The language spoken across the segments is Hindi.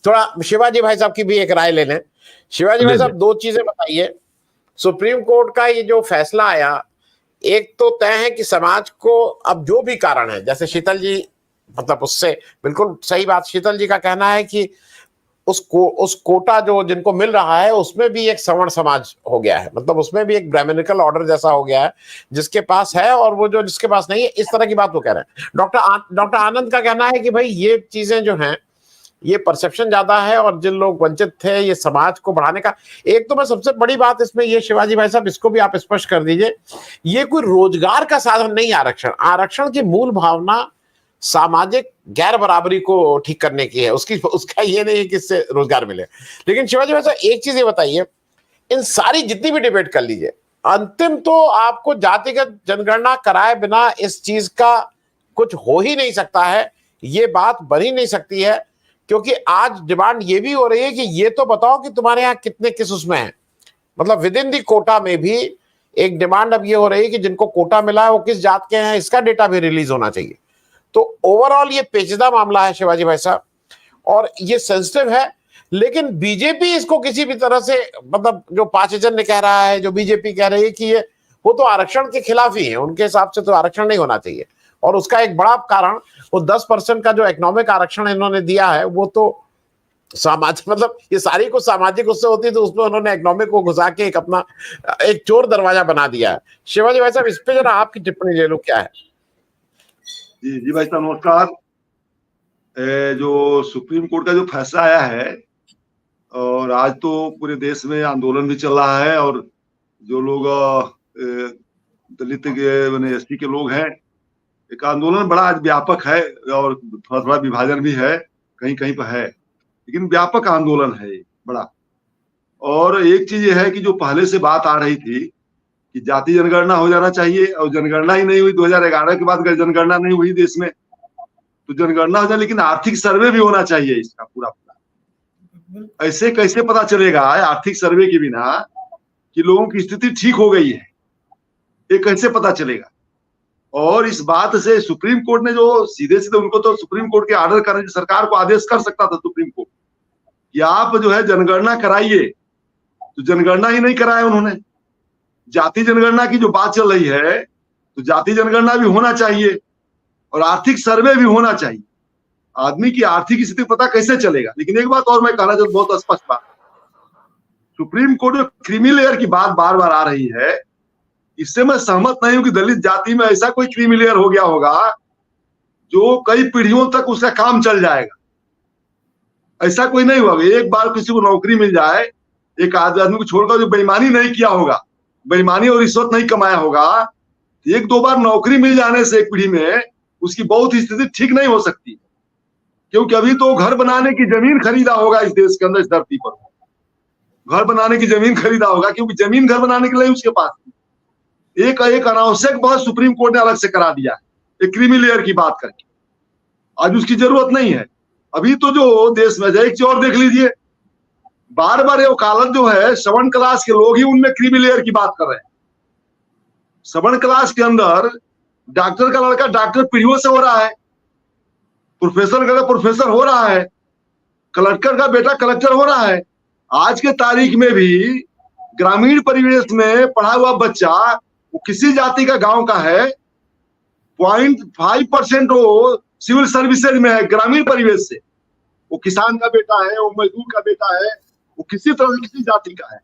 थोड़ा शिवाजी भाई साहब की भी एक राय ले लें। शिवाजी भाई साहब, दो चीजें बताइए। सुप्रीम कोर्ट का ये जो फैसला आया, एक तो तय है कि समाज को अब जो भी कारण है, जैसे शीतल जी, मतलब उससे बिल्कुल सही बात, शीतल जी का कहना है कि उस कोटा जो जिनको मिल रहा है उसमें भी एक सवर्ण समाज हो गया है, मतलब उसमें भी एक ब्राह्मणिकल ऑर्डर जैसा हो गया है, जिसके पास है और वो जो जिसके पास नहीं है, इस तरह की बात वो कह रहे हैं। डॉक्टर आनंद का कहना है कि भाई ये चीजें जो हैं, ये परसेप्शन ज्यादा है और जिन लोग वंचित थे, ये समाज को बढ़ाने का। एक तो मैं सबसे बड़ी बात इसमें ये, शिवाजी भाई साहब इसको भी आप स्पष्ट कर दीजिए, ये कोई रोजगार का साधन नहीं। आरक्षण की मूल भावना सामाजिक गैर बराबरी को ठीक करने की है, उसका ये नहीं है कि इससे रोजगार मिले। लेकिन शिवाजी भाई साहब एक चीज ये बताइए, इन सारी जितनी भी डिबेट कर लीजिए, अंतिम तो आपको जातिगत जनगणना कराए बिना इस चीज का कुछ हो ही नहीं सकता है, ये बात बन ही नहीं सकती है। क्योंकि आज डिमांड ये भी हो रही है कि ये तो बताओ कि तुम्हारे यहाँ कितने किस उसमें है, मतलब विद इन दी कोटा में भी एक डिमांड अब ये हो रही है कि जिनको कोटा मिला है वो किस जात के हैं, इसका डेटा भी रिलीज होना चाहिए। तो ओवरऑल ये पेचीदा मामला है शिवाजी भाई साहब, और ये सेंसिटिव है। लेकिन बीजेपी इसको किसी भी तरह से, मतलब जो पाचजन ने कह रहा है, जो बीजेपी कह रही है कि ये वो तो आरक्षण के खिलाफ ही है, उनके हिसाब से तो आरक्षण नहीं होना चाहिए। और उसका एक बड़ा कारण वो 10% का जो इकोनॉमिक आरक्षण इन्होंने दिया है, वो तो सामाजिक, मतलब ये सारी कुछ सामाजिक उससे होती है, तो उसमें उन्होंने इकोनॉमिक को घुसा के एक अपना एक चोर दरवाजा बना दिया है। शिवाजी भाई साहब, इस पे जरा आपकी टिप्पणी ले लो, क्या है? जी जी भाई साहब, नमस्कार। जो सुप्रीम कोर्ट का जो फैसला आया है, और आज तो पूरे देश में आंदोलन भी चल रहा है, और जो लोग दलित के मैंने एसटी के लोग हैं, एक आंदोलन बड़ा आज व्यापक है, और थोड़ा थोड़ा विभाजन भी है, कहीं कहीं पर है, लेकिन व्यापक आंदोलन है ये बड़ा। और एक चीज ये है कि जो पहले से बात आ रही थी कि जाति जनगणना हो जाना चाहिए, और जनगणना ही नहीं हुई, 2011 के बाद जनगणना नहीं हुई देश में, तो जनगणना हो जाए, लेकिन आर्थिक सर्वे भी होना चाहिए इसका पूरा पूरा। ऐसे कैसे पता चलेगा आर्थिक सर्वे के बिना कि लोगों की स्थिति ठीक हो गई है? ये कैसे पता चलेगा? और इस बात से सुप्रीम कोर्ट ने जो सीधे सीधे, उनको तो सुप्रीम कोर्ट के ऑर्डर करने, सरकार को आदेश कर सकता था सुप्रीम कोर्ट कि आप जो है जनगणना कराइए, तो जनगणना ही नहीं कराया उन्होंने। जाति जनगणना की जो बात चल रही है, तो जाति जनगणना भी होना चाहिए और आर्थिक सर्वे भी होना चाहिए। आदमी की आर्थिक स्थिति पता कैसे चलेगा? लेकिन एक बात और मैं कहना चाहता हूं, बहुत स्पष्ट बात, सुप्रीम कोर्ट जो क्रीमी लेयर की बात बार बार आ रही है, इससे मैं सहमत नहीं हूं कि दलित जाति में ऐसा कोई क्रीमी लेयर हो गया होगा जो कई पीढ़ियों तक उसका काम चल जाएगा। ऐसा कोई नहीं हुआ। एक बार किसी को नौकरी मिल जाए, एक आदमी को छोड़कर जो बेईमानी नहीं किया होगा, बेईमानी और रिश्वत नहीं कमाया होगा, एक दो बार नौकरी मिल जाने से एक पीढ़ी में उसकी बहुत स्थिति ठीक नहीं हो सकती, क्योंकि अभी तो घर बनाने की जमीन खरीदा होगा इस देश के अंदर, इस धरती पर घर बनाने की जमीन खरीदा होगा, क्योंकि जमीन घर बनाने के लिए उसके पास एक अनावश्यक बात सुप्रीम कोर्ट ने अलग से करा दिया है, एक क्रीमी लेयर की बात करके। आज उसकी जरूरत नहीं है। अभी तो जो देश में एक चीज और देख लीजिए, बार बार ये वकालत जो है, सवर्ण क्लास के लोग ही उनमें क्रीमी लेयर की बात कर रहे हैं। सवर्ण क्लास के अंदर डॉक्टर का लड़का डॉक्टर पीढ़ियों से हो रहा है, प्रोफेसर का प्रोफेसर हो रहा है, कलेक्टर का बेटा कलेक्टर हो रहा है। आज के तारीख में भी ग्रामीण परिवेश में पढ़ा हुआ बच्चा, वो किसी जाति का गांव का है, 0.5% वो सिविल सर्विसेज में है, ग्रामीण परिवेश से। वो किसान का बेटा है, वो मजदूर का बेटा है, वो किसी तरह से किसी जाति का है,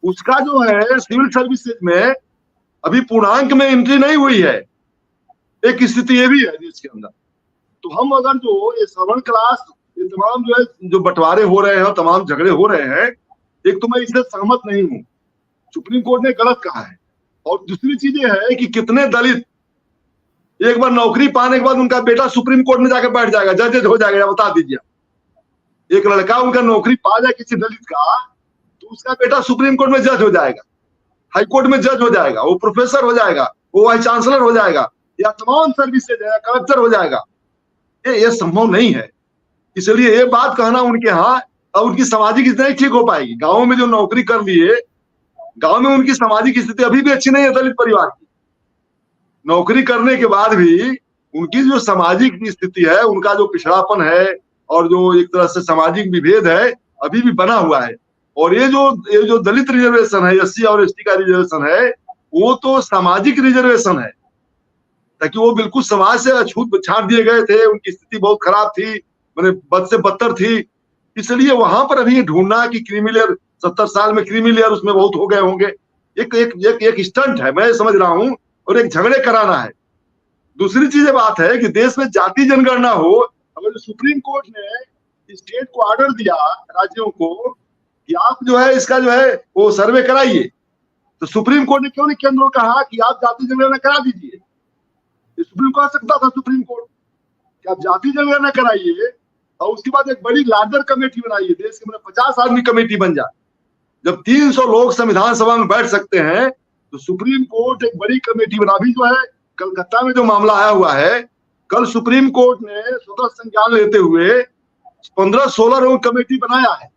उसका जो है सिविल सर्विसेज में अभी पूर्णांक में एंट्री नहीं हुई है। एक स्थिति ये भी है देश के अंदर। तो हम अगर जो ये सवर्ण क्लास, ये तमाम जो है जो बंटवारे हो रहे हैं और तमाम झगड़े हो रहे हैं, एक तो मैं इससे सहमत नहीं हूँ, सुप्रीम कोर्ट ने गलत कहा है। और दूसरी चीज ये है कि कितने दलित एक बार नौकरी पाने के बाद उनका बेटा सुप्रीम कोर्ट में जाकर बैठ जाएगा, जज हो जाएगा, बता दीजिए। एक लड़का उनका नौकरी पा जाए किसी दलित का, तो उसका बेटा सुप्रीम कोर्ट में जज हो जाएगा, हाई कोर्ट में जज हो जाएगा, वो प्रोफेसर हो जाएगा, वो वाइस चांसलर हो जाएगा, या तमाम सर्विसेज है, कलेक्टर हो जाएगा। ये संभव नहीं है। इसलिए ये बात कहना उनके यहाँ, अब उनकी सामाजिक स्थिति नहीं ठीक हो पाएगी। गाँव में जो नौकरी कर लिए, गांव में उनकी सामाजिक स्थिति अभी भी अच्छी नहीं है दलित परिवार की। नौकरी करने के बाद भी उनकी जो सामाजिक स्थिति है, उनका जो पिछड़ापन है और जो एक तरह से सामाजिक विभेद है अभी भी बना हुआ है। और ये जो दलित रिजर्वेशन है, एससी और एसटी का रिजर्वेशन है, वो तो सामाजिक रिजर्वेशन है, ताकि वो बिल्कुल समाज से अछूत छाट दिए गए थे, उनकी स्थिति बहुत खराब थी, मैंने बद से बदतर थी। इसलिए वहां पर अभी ढूंढना कि क्रीमी लेयर 70 साल में क्रीमी लेयर उसमें बहुत हो गए होंगे, एक स्टंट है, मैं समझ रहा हूं, और एक झगड़े कराना है। दूसरी चीज बात है कि देश में जाति जनगणना हो। अगर सुप्रीम कोर्ट ने स्टेट को ऑर्डर दिया राज्यों को कि आप जो है इसका जो है वो सर्वे कराइए, तो सुप्रीम कोर्ट ने क्यों नहीं केंद्र को कहा कि आप जाति जनगणना करा दीजिए? सुप्रीम कोर्ट आ सकता था, सुप्रीम कोर्ट कि आप जाति जनगणना कराइए और उसके बाद एक बड़ी लार्जर कमेटी बनाइए, देश की 50 आदमी कमेटी बन जाए। जब 300 लोग संविधान सभा में बैठ सकते हैं तो सुप्रीम कोर्ट एक बड़ी कमेटी बना। भी जो है कलकत्ता में जो मामला आया हुआ है, कल सुप्रीम कोर्ट ने स्वतः संज्ञान लेते हुए 15-16 लोगों कमेटी बनाया है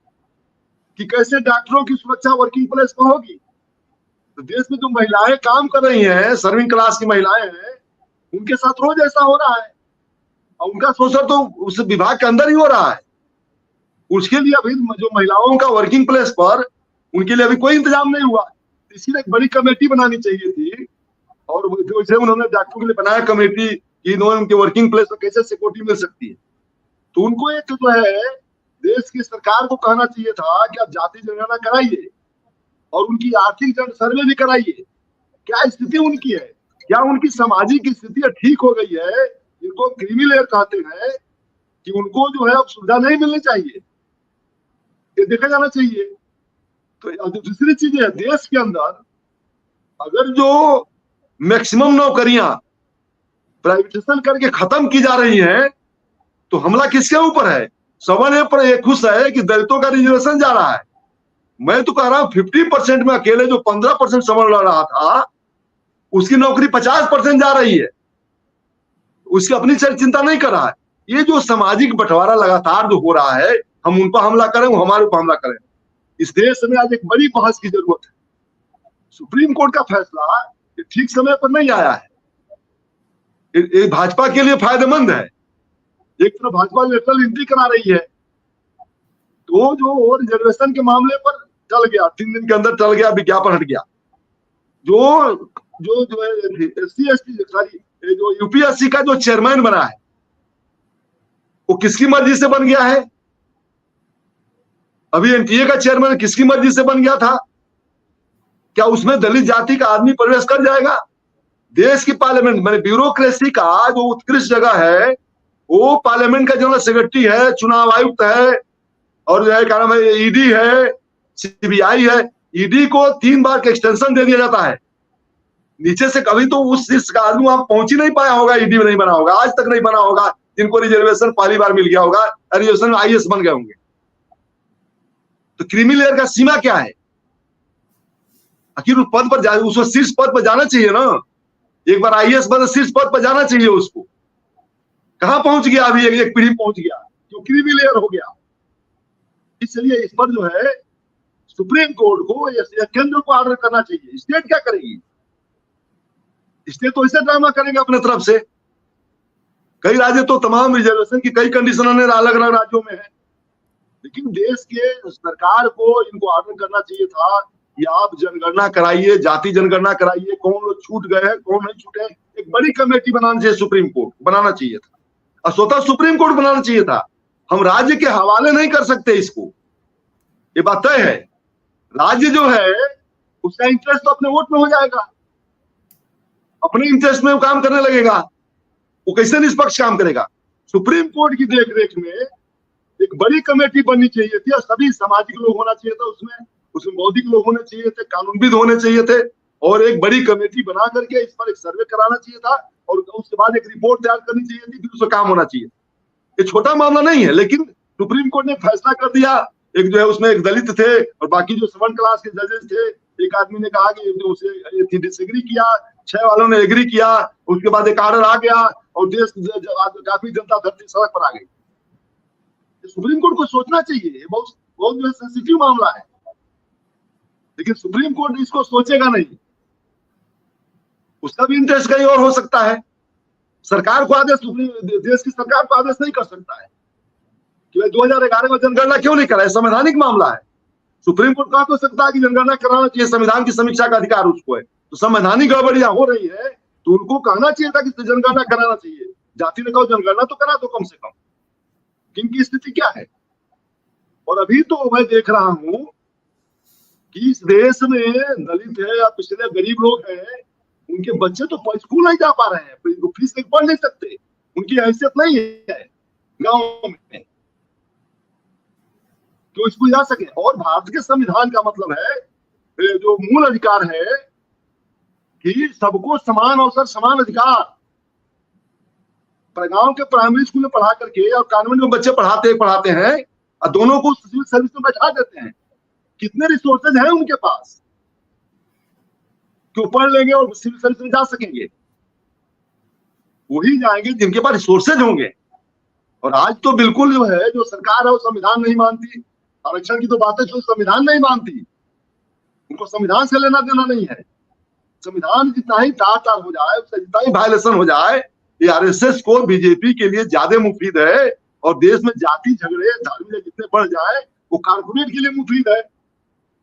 कि कैसे डॉक्टरों की सुरक्षा वर्किंग प्लेस में होगी। तो देश में जो महिलाएं काम कर रही हैं, सर्विंग क्लास की महिलाएं हैं, उनके साथ रोज ऐसा हो रहा है और उनका शोषण तो उस विभाग के अंदर ही हो रहा है। उसके लिए अभी जो महिलाओं का वर्किंग प्लेस पर उनके लिए अभी कोई इंतजाम नहीं हुआ। इसीलिए एक बड़ी कमेटी बनानी चाहिए थी, और जो उन्होंने डॉक्टरों के लिए बनाया कमेटी कि इन्होंने उनके वर्किंग प्लेस पर कैसे सिक्योरिटी मिल सकती है। तो उनको एक जो है देश की सरकार को कहना चाहिए था कि आप जाति जनगणना कराइए और उनकी आर्थिक सर्वे भी कराइए, क्या स्थिति उनकी है, क्या उनकी सामाजिक स्थिति ठीक हो गई है। इनको क्रीमी लेयर कहते हैं कि उनको जो है अब सुविधा नहीं मिलनी चाहिए, ये देखा जाना चाहिए। तो दूसरी चीज है, देश के अंदर अगर जो मैक्सिमम नौकरियां प्राइवेटाइजेशन करके खत्म की जा रही हैं, तो हमला किसके ऊपर है? सवाल पर एक खुश है कि दलितों का रिजर्वेशन जा रहा है। मैं तो कह रहा हूं 50% में अकेले जो 15% समझ रहा था, उसकी नौकरी 50% जा रही है, उसकी अपनी चिंता नहीं कर रहा है। ये जो सामाजिक बंटवारा लगातार जो हो रहा है, हम उन पर हमला करें, वो हमारे ऊपर हमला करें, इस देश में आज एक बड़ी बहस की जरूरत है। सुप्रीम कोर्ट का फैसला ठीक समय पर नहीं आया है। ये भाजपा के लिए फायदेमंद है। एक तरफ भाजपा नेशनल एंट्री करा रही है, तो जो रिजर्वेशन के मामले पर टल गया, 3 दिन के अंदर टल गया, विज्ञापन हट गया। जो एससी एसटी सॉरी जो यूपीएससी का जो चेयरमैन बना है, वो किसकी मर्जी से बन गया है? अभी एनटीए का चेयरमैन किसकी मर्जी से बन गया था? क्या उसमें दलित जाति का आदमी प्रवेश कर जाएगा? देश की पार्लियामेंट में ब्यूरोक्रेसी का जो उत्कृष्ट जगह है, वो पार्लियामेंट का जनरल सेक्रेटरी है, चुनाव आयुक्त है, और जो है क्या नाम है, ईडी है, सीबीआई है। ईडी को 3 बार का एक्सटेंशन दे दिया जाता है नीचे से। कभी तो उस का आदमी वहां पहुंच ही नहीं पाया होगा, ईडी में नहीं बना होगा, आज तक नहीं बना होगा, जिनको रिजर्वेशन पहली बार मिल गया होगा, रिजर्वेशन में आईएएस बन गए होंगे। तो क्रीमी लेयर का सीमा क्या है? आखिर उस पद पर उसको शीर्ष पद पर जाना चाहिए ना। एक बार आईएएस बन, शीर्ष पद पर जाना चाहिए उसको। कहां पहुंच गया? अभी एक पीढ़ी पहुंच गया, जो क्रीमी लेयर हो गया। इसलिए इस पर जो है सुप्रीम कोर्ट को या केंद्र को ऑर्डर करना चाहिए। स्टेट क्या करेगी? स्टेट तो ऐसे ड्रामा करेंगे अपने तरफ से। कई राज्य तो तमाम रिजर्वेशन की कई कंडीशन अलग अलग राज्यों में है, लेकिन देश के सरकार को इनको ऑर्डर करना चाहिए था कि आप जनगणना कराइए, जाति जनगणना कराइए, कौन लोग छूट गए हैं, कौन नहीं छूटे। एक बड़ी कमेटी बनाना चाहिए, सुप्रीम कोर्ट बनाना चाहिए था, और स्वतः सुप्रीम कोर्ट बनाना चाहिए था। हम राज्य के हवाले नहीं कर सकते इसको, ये बात तय है। राज्य जो है उसका इंटरेस्ट तो अपने वोट में हो जाएगा, अपने इंटरेस्ट में वो काम करने लगेगा। वो कैसे निष्पक्ष काम करेगा? सुप्रीम कोर्ट की देखरेख में एक बड़ी कमेटी बननी चाहिए थी, और सभी सामाजिक लोग होना चाहिए था उसमें बौद्धिक लोग होने चाहिए थे, कानूनविद होने चाहिए थे, और एक बड़ी कमेटी बना करके इस पर एक सर्वे कराना चाहिए था, और उसके बाद एक रिपोर्ट तैयार करनी चाहिए थी, फिर उसका काम होना चाहिए। ये छोटा मामला नहीं है, लेकिन सुप्रीम कोर्ट ने फैसला कर दिया। एक जो है उसमें एक दलित थे और बाकी जो 7 क्लास के जजेस थे, एक आदमी ने कहा कि उसे डिसएग्री किया, 6 वालों ने एग्री किया, उसके बाद एक ऑर्डर आ गया और देश काफी जनता धरती सड़क पर आ गई। सुप्रीम कोर्ट को सोचना चाहिए, ये बहुत जो सेंसिटिव मामला है, लेकिन सुप्रीम कोर्ट इसको सोचेगा नहीं। उसका भी इंटरेस्ट कहीं और हो सकता है। सरकार को आदेश, देश की सरकार को आदेश नहीं कर सकता है कि भाई 2011 में जनगणना क्यों नहीं कराए, संवैधानिक मामला है। सुप्रीम कोर्ट कह तो सकता है कि जनगणना कराना चाहिए, संविधान की समीक्षा का अधिकार उसको है। तो संवैधानिक गड़बड़ियां हो रही है तो उनको कहना चाहिए था कि जनगणना कराना चाहिए। जाति ने कहो जनगणना तो करा दो कम से कम। किनकी स्थिति क्या है? और अभी तो मैं देख रहा हूं कि इस देश में दलित है या पिछड़े गरीब लोग हैं, उनके बच्चे तो स्कूल नहीं जा पा रहे हैं, फीस नहीं पढ़ नहीं सकते, उनकी हैसियत नहीं है गांव में तो स्कूल जा सके। और भारत के संविधान का मतलब है, जो मूल अधिकार है कि सबको समान अवसर समान अधिकार। गांव के प्राइमरी स्कूल में पढ़ा करके और कॉन्वेंट में बच्चे पढ़ाते हैं और दोनों को सिविल सर्विस में बैठा देते हैं। कितने रिसोर्सेज हैं उनके पास कि पढ़ लेंगे और सिविल सर्विस में जा सकेंगे? वही जाएंगे जिनके पास रिसोर्सेज होंगे। और आज तो बिल्कुल जो है, जो सरकार है वो संविधान नहीं मानती। आरक्षण की तो बातें जो संविधान नहीं मानती, उनको संविधान से लेना देना नहीं है। संविधान जितना ही तार हो जाए, उससे जितना ही वायलेशन हो जाए, ये आरएसएस को बीजेपी के लिए ज्यादा मुफीद है। और देश में जाति झगड़े धार्मिक जितने बढ़ जाए वो कारपोरेट के लिए मुफीद है।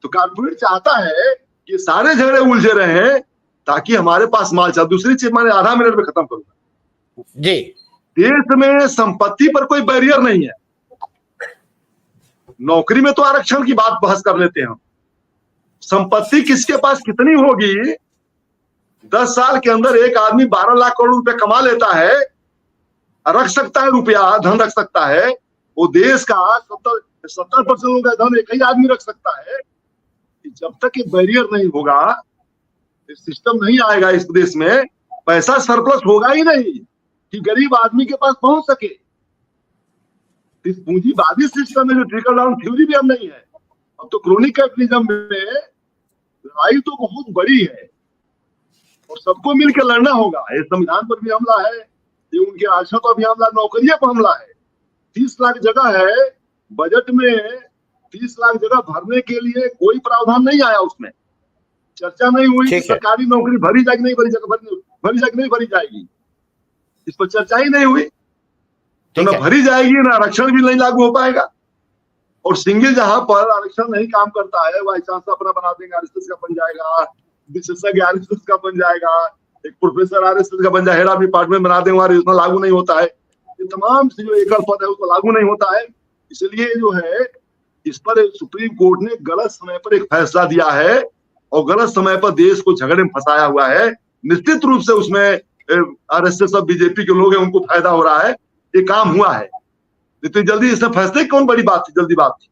तो कारपोरेट चाहता है कि सारे झगड़े उलझे रहे ताकि हमारे पास माल चल। दूसरी चीज मैंने आधा मिनट में खत्म करूंगा जी। देश में संपत्ति पर कोई बैरियर नहीं है। नौकरी में तो आरक्षण की बात बहस कर लेते हैं हम। संपत्ति किसके पास कितनी होगी? 10 साल के अंदर एक आदमी 12 लाख करोड़ रुपए कमा लेता है, रख सकता है रुपया, धन रख सकता है। वो देश का 70% लोगों का धन एक ही आदमी रख सकता है। जब तक ये बैरियर नहीं होगा, सिस्टम नहीं आएगा इस देश में, पैसा सरप्लस होगा ही नहीं कि गरीब आदमी के पास पहुंच सके। इस पूंजीवादी सिस्टम में जो ट्रिकल डाउन थ्योरी भी अब नहीं है। अब तो क्रोनिक कैपिटलिज्म में लड़ाई तो बहुत बड़ी है और सबको मिलकर लड़ना होगा। ये संविधान पर भी हमला है, ये उनके आरक्षण पर भी हमला, नौकरियों पर हमला है। 30 लाख जगह है बजट में, 30 लाख जगह भरने के लिए कोई प्रावधान नहीं आया। उसमें चर्चा नहीं हुई कि सरकारी नौकरी भरी जाएगी नहीं भरी जाएगी नहीं भरी जाएगी, इस पर चर्चा ही नहीं हुई। तो ना भरी जाएगी ना आरक्षण भी नहीं लागू हो पाएगा। और सिंगल जहां पर आरक्षण नहीं काम करता है, वाइस चांसलर अपना बना देंगे, आरएसएस का बन जाएगा, विशेषज्ञ आरएसएस का बन जाएगा, एक प्रोफेसर आरएसएस का बन जाए, हेड ऑफ डिपार्टमेंट बना देंगे, वहां योजना लागू नहीं होता है। ये तमाम जो एकल पद है उसको लागू नहीं होता है। इसलिए जो है इस पर सुप्रीम कोर्ट ने गलत समय पर एक फैसला दिया है और गलत समय पर देश को झगड़े में फंसाया हुआ है। निश्चित रूप से उसमें आरएसएस और बीजेपी के लोग हैं, उनको फायदा हो रहा है। ये काम हुआ है, इतनी जल्दी इसने फैसले कौन बड़ी बात थी, जल्दी बात थी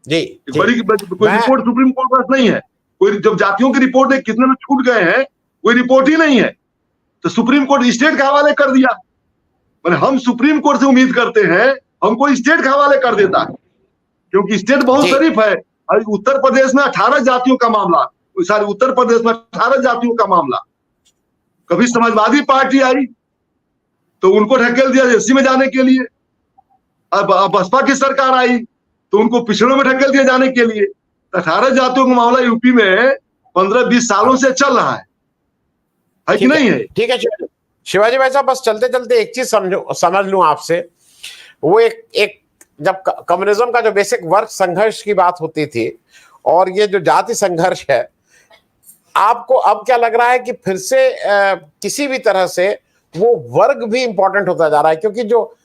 जी। बड़ी कोई रिपोर्ट सुप्रीम कोर्ट पास नहीं है। कोई जब जातियों की रिपोर्ट है, कितने लोग छूट गए हैं, कोई रिपोर्ट ही नहीं है। तो सुप्रीम कोर्ट स्टेट के हवाले कर दिया। मैंने हम सुप्रीम कोर्ट से उम्मीद करते हैं हमको स्टेट के हवाले कर देता है, क्योंकि स्टेट बहुत शरीफ है। उत्तर प्रदेश में 18 जातियों का मामला, सारे उत्तर प्रदेश में 18 जातियों का मामला। कभी समाजवादी पार्टी आई तो उनको ढकेल दिया एससी में जाने के लिए। अब बसपा की सरकार आई तो उनको पिछड़ों में ढकेल दिया जाने के लिए। 18 जातियों का मामला यूपी में 15-20 सालों से चल रहा है कि नहीं है? ठीक है शिवाजी भाई साहब, बस चलते चलते एक चीज समझ लूं आपसे। वो एक जब कम्युनिज्म का जो बेसिक वर्ग संघर्ष की बात होती थी और ये जो जाति संघर्ष है, आपको अब क्या लग रहा है कि फिर से किसी भी तरह से वो वर्ग भी इंपॉर्टेंट होता जा रहा है? क्योंकि जो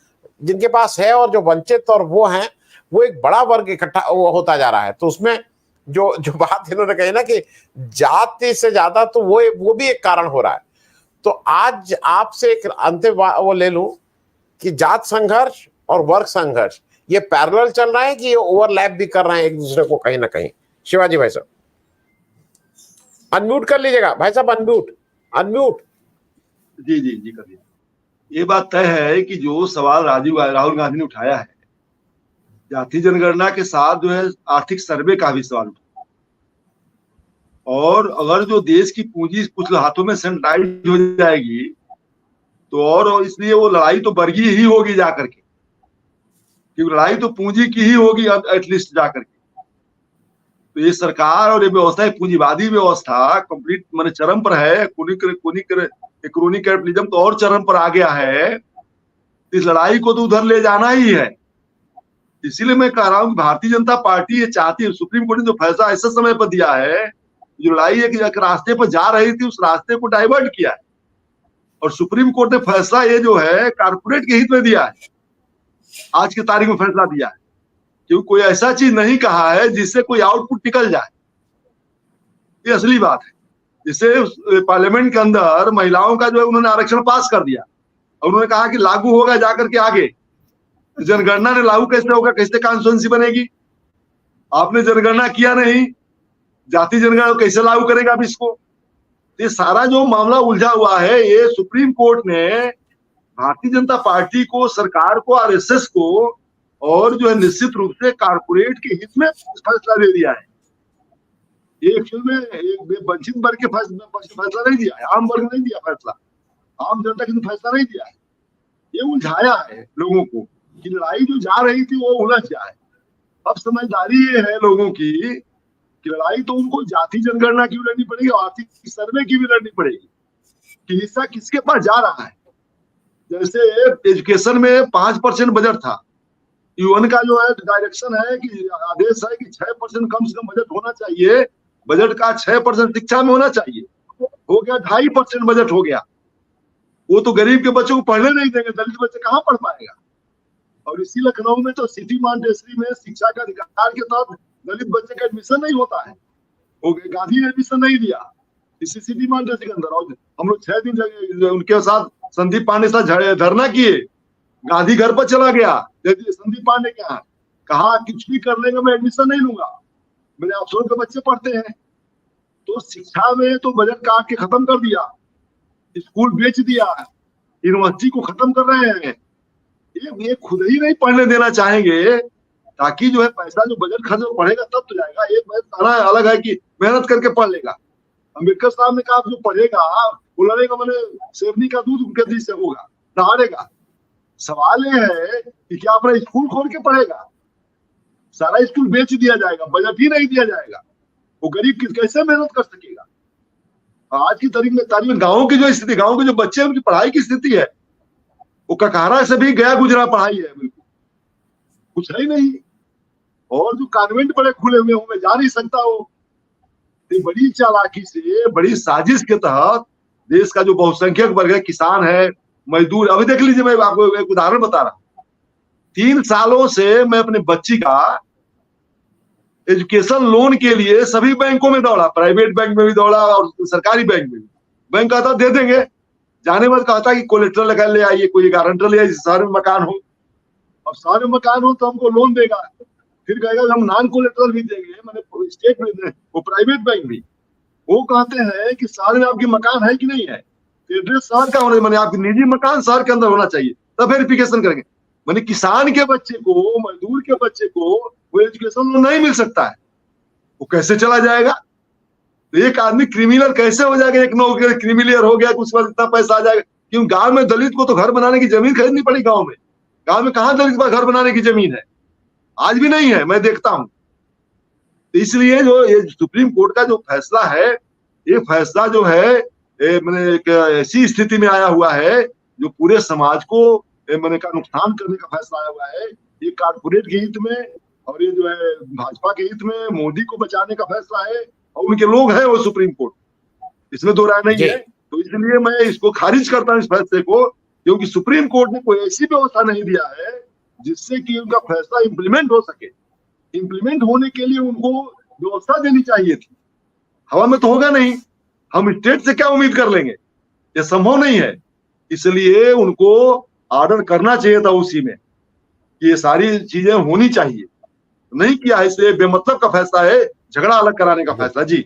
जिनके पास है और जो वंचित और वो हैं, वो एक बड़ा वर्ग इकट्ठा होता जा रहा है। तो उसमें जो बात इन्होंने कही ना कि जाति से ज्यादा, तो वो भी एक कारण हो रहा है। तो आज आपसे एक अंतिम वो ले लूं कि जात संघर्ष और वर्ग संघर्ष ये पैरेलल चल रहा है कि ये ओवरलैप भी कर रहे हैं एक दूसरे को कहीं ना कहीं? शिवाजी भाई साहब अनम्यूट कर लीजिएगा। भाई साहब अनम्यूट। जी कर दिया। ये बात तय है कि जो सवाल राहुल गांधी ने उठाया है, जाति जनगणना के साथ जो है आर्थिक सर्वे का भी सवाल उठाया। और अगर जो देश की पूंजी कुछ हाथों में सेंट्रलाइज हो जाएगी तो और इसलिए वो लड़ाई तो वर्गीय ही होगी जाकर के, क्योंकि लड़ाई तो पूंजी की ही होगी एटलीस्ट जाकर के। तो ये सरकार और ये व्यवस्था, पूंजीवादी व्यवस्था कंप्लीट माने चरम पर है। क्रोनी कैपिटलिज्म तो और चरम पर आ गया है। इस लड़ाई को तो उधर ले जाना ही है। इसीलिए मैं कह रहा हूँ कि भारतीय जनता पार्टी ये चाहती है, सुप्रीम कोर्ट ने जो फैसला ऐसे समय पर दिया है, जो लड़ाई एक रास्ते पर जा रही थी उस रास्ते को डाइवर्ट किया है। और सुप्रीम कोर्ट ने फैसला ये जो है कारपोरेट के हित में दिया है, आज की तारीख में फैसला दिया है। क्योंकि कोई ऐसा चीज नहीं कहा है जिससे कोई आउटपुट निकल जाए, ये असली बात है। जिससे पार्लियामेंट के अंदर महिलाओं का जो है उन्होंने आरक्षण पास कर दिया और उन्होंने कहा कि लागू होगा जाकर के आगे। जनगणना ने लागू कैसे होगा, कैसे कॉन्स्टिट्यूएंसी बनेगी? आपने जनगणना किया नहीं, जाति जनगणना कैसे लागू करेगा आप इसको? ये सारा जो मामला उलझा हुआ है, ये सुप्रीम कोर्ट ने भारतीय जनता पार्टी को, सरकार को, आरएसएस को और जो है निश्चित रूप से कारपोरेट के हित में फैसला दे दिया है। ये एक्चुअल में एक वंचित वर्ग के फैसला नहीं दिया है, आम वर्ग नहीं दिया फैसला, आम जनता के फैसला नहीं दिया है। ये उलझाया है लोगों को कि लड़ाई जो जा रही थी वो उलझ जाए। अब समझदारी ये है लोगों की कि लड़ाई तो उनको जाति जनगणना की भी लड़नी पड़ेगी, आर्थिक सर्वे की भी लड़नी पड़ेगी कि हिस्सा किसके पास जा रहा है। जैसे एजुकेशन में 5% बजट था, यूएन का जो है डायरेक्शन है कि आदेश है कि 6% कम से कम बजट होना चाहिए, बजट का 6% शिक्षा में होना चाहिए। हो गया 2.5% बजट हो गया। वो तो गरीब के बच्चों को पढ़ने नहीं देंगे, दलित बच्चे कहाँ पढ़ पाएगा। और इसी लखनऊ में तो सिटी मॉन्टेसरी में शिक्षा का अधिकार के तहत दलित बच्चे का एडमिशन नहीं होता है। गांधी ने एडमिशन नहीं दिया इसी सिटी मॉन्टेसरी के अंदर। और हम लोग 6 दिन उनके साथ संदीप पांडे साथ धरना किए, गांधी घर पर चला गया संदीप पांडे के यहाँ, कहा कुछ भी कर लेंगे मैं एडमिशन नहीं लूंगा, मेरे अफसरों के बच्चे पढ़ते हैं। तो शिक्षा में तो बजट काट के खत्म कर दिया, स्कूल बेच दिया, यूनिवर्सिटी को खत्म कर रहे हैं। ये खुद ही नहीं पढ़ने देना चाहेंगे ताकि जो है पैसा जो बजट खर्च पढ़ेगा तब तो जाएगा। एक कहना अलग है कि मेहनत करके पढ़ लेगा। अम्बेडकर साहब ने कहा जो पढ़ेगा वो लड़ेगा, मैंने सेवनी का दूध उनके दिल से होगा, दहाड़ेगा। सवाल ये है कि क्या अपना स्कूल खोल के पढ़ेगा? सारा स्कूल बेच दिया जाएगा, बजट ही नहीं दिया जाएगा, वो गरीब कैसे मेहनत कर सकेगा? आज की तारीख में गाँव की जो स्थिति, गाँव के जो बच्चे हैं उनकी पढ़ाई की स्थिति है वो ककारा से भी गया गुजरा पढ़ाई है, बिल्कुल कुछ है ही नहीं। और जो कॉन्वेंट बड़े खुले हुए हैं मैं जा नहीं सकता हो। बड़ी चालाकी से, बड़ी साजिश के तहत देश का जो बहुसंख्यक वर्ग है, किसान है, मजदूर। अभी देख लीजिए, मैं आपको एक उदाहरण बता रहा हूँ। 3 सालों से मैं अपने बच्ची का एजुकेशन लोन के लिए सभी बैंकों में दौड़ा, प्राइवेट बैंक में भी दौड़ा और सरकारी बैंक में भी। बैंक कहता दे देंगे, जाने बाद कहता कि कोलेट्रल लगा ले आइए, कोई गारंटर ले आइए, शहर में मकान हो। अब शहर में मकान हो तो हमको लोन देगा, फिर कहेगा हम नॉन कोलेट्रल भी देंगे, मैंने स्टेट में, वो प्राइवेट बैंक भी। वो कहते हैं कि शहर में आपकी मकान है कि नहीं है, एड्रेस शहर का होना, मैंने आपकी निजी मकान शहर के अंदर होना चाहिए, तब वेरिफिकेशन करेंगे। मैंने किसान के बच्चे को, मजदूर के बच्चे को वो एजुकेशन लोन नहीं मिल सकता है, वो कैसे चला जाएगा? तो एक आदमी क्रिमिनल कैसे हो जाएगा? एक नौकरी क्रिमिनल हो गया, उसके बाद इतना पैसा आ जाएगा। क्यों? गांव में दलित को तो घर बनाने की जमीन खरीदनी पड़ी। गांव में कहाँ दलित पर घर बनाने की जमीन है? आज भी नहीं है, मैं देखता हूं। तो इसलिए जो ये सुप्रीम कोर्ट का जो फैसला है, ये फैसला जो है मैंने एक ऐसी स्थिति में आया हुआ है जो पूरे समाज को मैंने का नुकसान करने का फैसला आया हुआ है। ये कारपोरेट के हित में और ये जो है भाजपा के हित में, मोदी को बचाने का फैसला है और उनके लोग हैं वो सुप्रीम कोर्ट, इसमें दो राय नहीं है। तो इसलिए मैं इसको खारिज करता हूँ, इस फैसले को, क्योंकि सुप्रीम कोर्ट ने कोई ऐसी व्यवस्था नहीं दिया है जिससे कि उनका फैसला इंप्लीमेंट हो सके। इंप्लीमेंट होने के लिए उनको व्यवस्था देनी चाहिए थी, हवा में तो होगा नहीं। हम स्टेट से क्या उम्मीद कर लेंगे, ये संभव नहीं है। इसलिए उनको ऑर्डर करना चाहिए था उसी में कि ये सारी चीजें होनी चाहिए, नहीं किया है। इसलिए बेमतलब का फैसला है, झगड़ा अलग कराने का फैसला। जी।